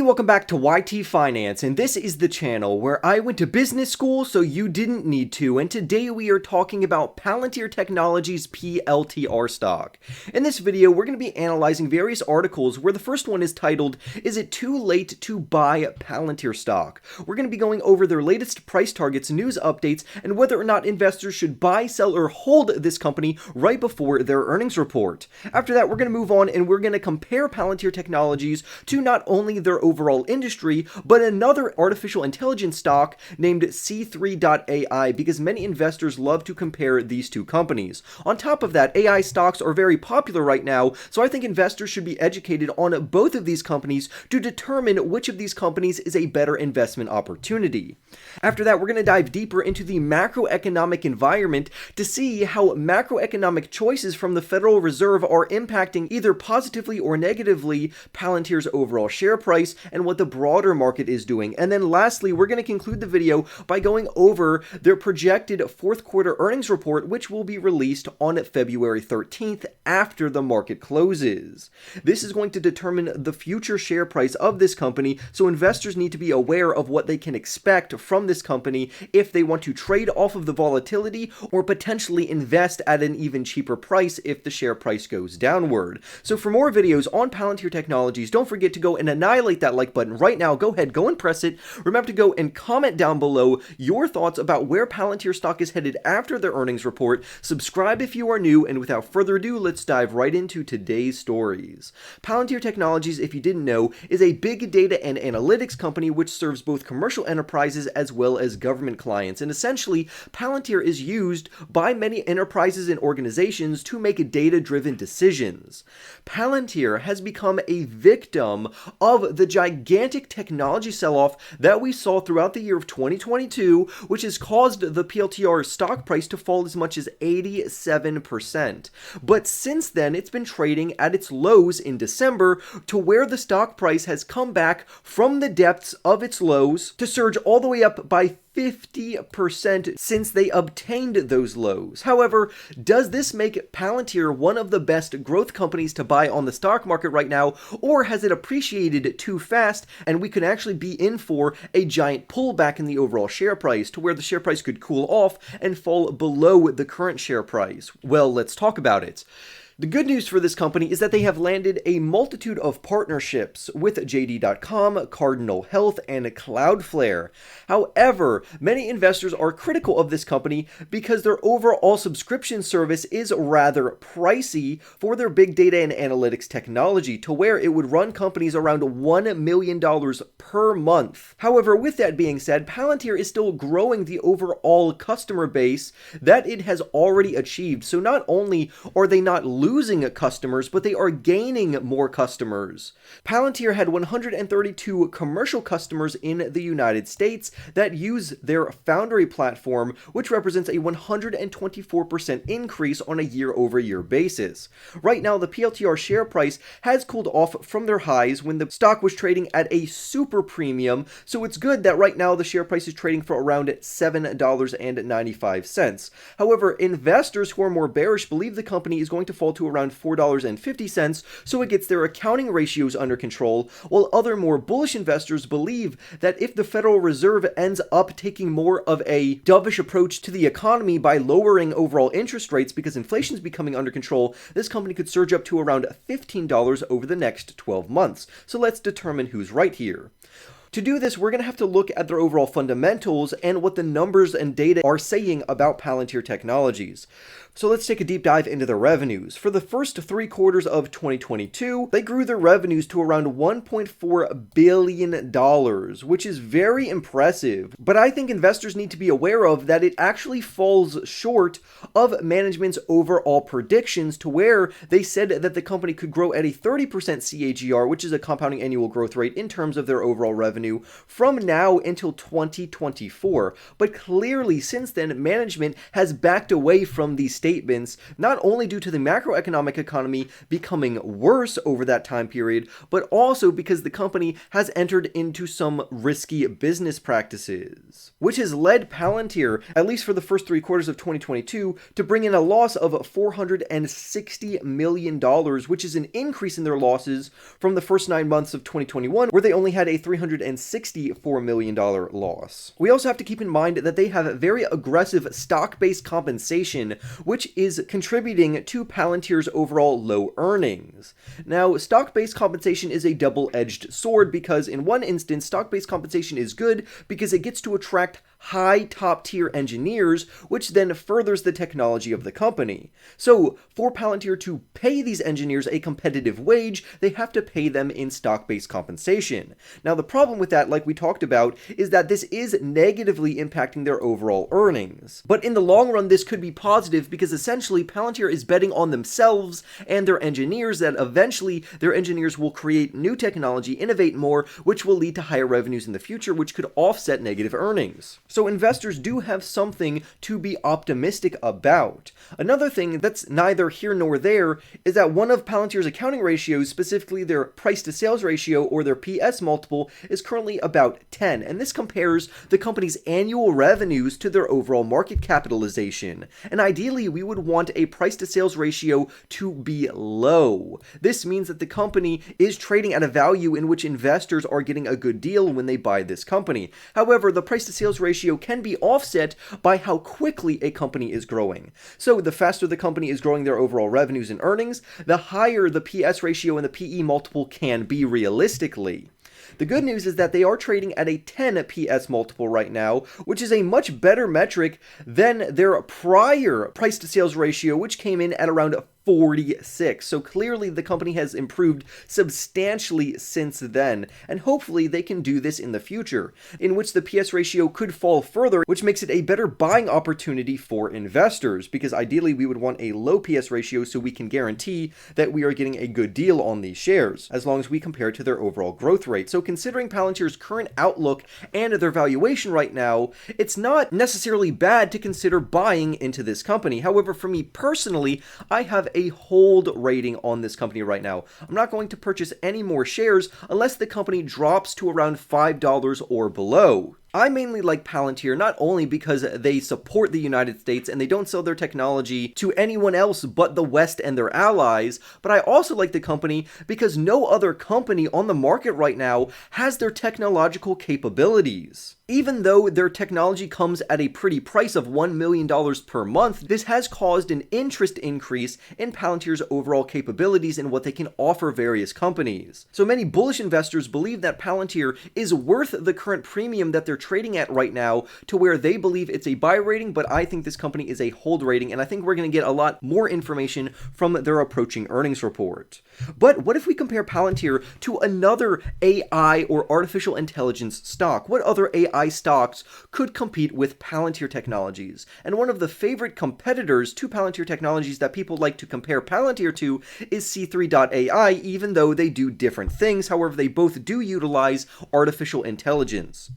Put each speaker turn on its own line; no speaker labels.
welcome back to YT Finance, and this is the channel where I went to business school so you didn't need to, and today we are talking about Palantir Technologies PLTR stock. In this video, we're going to be analyzing various articles where the first one is titled, "Is it too late to buy Palantir stock?" We're going to be going over their latest price targets, news updates, and whether or not investors should buy, sell, or hold this company right before their earnings report. After that, we're going to move on and we're going to compare Palantir Technologies to not only their overall industry, but another artificial intelligence stock named C3.ai, because many investors love to compare these two companies. On top of that, AI stocks are very popular right now, so I think investors should be educated on both of these companies to determine which of these companies is a better investment opportunity. After that, we're going to dive deeper into the macroeconomic environment to see how macroeconomic choices from the Federal Reserve are impacting either positively or negatively Palantir's overall share price and what the broader market is doing. And then lastly, we're going to conclude the video by going over their projected fourth quarter earnings report, which will be released on February 13th after the market closes. This is going to determine the future share price of this company, so investors need to be aware of what they can expect from this company if they want to trade off of the volatility or potentially invest at an even cheaper price if the share price goes downward. So for more videos on Palantir Technologies, don't forget to go and annihilate that like button right now. Go ahead, go and press it. Remember to go and comment down below your thoughts about where Palantir stock is headed after their earnings report. Subscribe if you are new, and without further ado, let's dive right into today's stories. Palantir Technologies, if you didn't know, is a big data and analytics company which serves both commercial enterprises as well as government clients. And essentially, Palantir is used by many enterprises and organizations to make data-driven decisions. Palantir has become a victim of the gigantic technology sell-off that we saw throughout the year of 2022, which has caused the PLTR stock price to fall as much as 87%. But since then, it's been trading at its lows in December to where the stock price has come back from the depths of its lows to surge all the way up by 50% since they obtained those lows. However, does this make Palantir one of the best growth companies to buy on the stock market right now, or has it appreciated too fast and we could actually be in for a giant pullback in the overall share price to where the share price could cool off and fall below the current share price? Well, let's talk about it. The good news for this company is that they have landed a multitude of partnerships with JD.com, Cardinal Health, and Cloudflare. However, many investors are critical of this company because their overall subscription service is rather pricey for their big data and analytics technology, to where it would run companies around $1 million per month. However, with that being said, Palantir is still growing the overall customer base that it has already achieved. So not only are they not losing customers, but they are gaining more customers. Palantir had 132 commercial customers in the United States that use their Foundry platform, which represents a 124% increase on a year-over-year basis. Right now, the PLTR share price has cooled off from their highs when the stock was trading at a super premium, so it's good that right now the share price is trading for around $7.95. However, investors who are more bearish believe the company is going to fall to around $4.50, so it gets their accounting ratios under control, while other more bullish investors believe that if the Federal Reserve ends up taking more of a dovish approach to the economy by lowering overall interest rates because inflation is becoming under control, this company could surge up to around $15 over the next 12 months. So let's determine who's right here. To do this, we're going to have to look at their overall fundamentals and what the numbers and data are saying about Palantir Technologies. So let's take a deep dive into their revenues. For the first 3 quarters of 2022, they grew their revenues to around $1.4 billion, which is very impressive. But I think investors need to be aware of that it actually falls short of management's overall predictions, to where they said that the company could grow at a 30% CAGR, which is a compounding annual growth rate in terms of their overall revenue revenue from now until 2024. But clearly, since then, management has backed away from these statements, not only due to the macroeconomic economy becoming worse over that time period, but also because the company has entered into some risky business practices, which has led Palantir, at least for the first 3 quarters of 2022, to bring in a loss of $460 million, which is an increase in their losses from the first 9 months of 2021, where they only had a $364 million loss. We also have to keep in mind that they have very aggressive stock-based compensation, which is contributing to Palantir's overall low earnings. Now, stock-based compensation is a double-edged sword because in one instance, stock-based compensation is good because it gets to attract high top-tier engineers, which then furthers the technology of the company. So, for Palantir to pay these engineers a competitive wage, they have to pay them in stock-based compensation. Now, the problem with that, like we talked about, is that this is negatively impacting their overall earnings. But in the long run, this could be positive because essentially Palantir is betting on themselves and their engineers that eventually their engineers will create new technology, innovate more, which will lead to higher revenues in the future, which could offset negative earnings. So investors do have something to be optimistic about. Another thing that's neither here nor there is that one of Palantir's accounting ratios, specifically their price to sales ratio or their PS multiple, is currently about 10, and this compares the company's annual revenues to their overall market capitalization. And ideally, we would want a price to sales ratio to be low. This means that the company is trading at a value in which investors are getting a good deal when they buy this company. However, the price to sales ratio can be offset by how quickly a company is growing. So the faster the company is growing their overall revenues and earnings, the higher the PS ratio and the PE multiple can be realistically. The good news is that they are trading at a 10 PS multiple right now, which is a much better metric than their prior price to sales ratio, which came in at around 46. So clearly the company has improved substantially since then, and hopefully they can do this in the future, in which the PS ratio could fall further, which makes it a better buying opportunity for investors, because ideally we would want a low PS ratio so we can guarantee that we are getting a good deal on these shares, as long as we compare to their overall growth rate. So considering Palantir's current outlook and their valuation right now, it's not necessarily bad to consider buying into this company. However, for me personally, I have a hold rating on this company right now. I'm not going to purchase any more shares unless the company drops to around $5 or below. I mainly like Palantir not only because they support the United States and they don't sell their technology to anyone else but the West and their allies, but I also like the company because no other company on the market right now has their technological capabilities. Even though their technology comes at a pretty price of $1 million per month, this has caused an interest increase in Palantir's overall capabilities and what they can offer various companies. So many bullish investors believe that Palantir is worth the current premium that they're trading at right now, to where they believe it's a buy rating, but I think this company is a hold rating, and I think we're going to get a lot more information from their approaching earnings report. But what if we compare Palantir to another AI or artificial intelligence stock? What other AI stocks could compete with Palantir Technologies? And one of the favorite competitors to Palantir Technologies that people like to compare Palantir to is C3.ai, even though they do different things. However, they both do utilize artificial intelligence.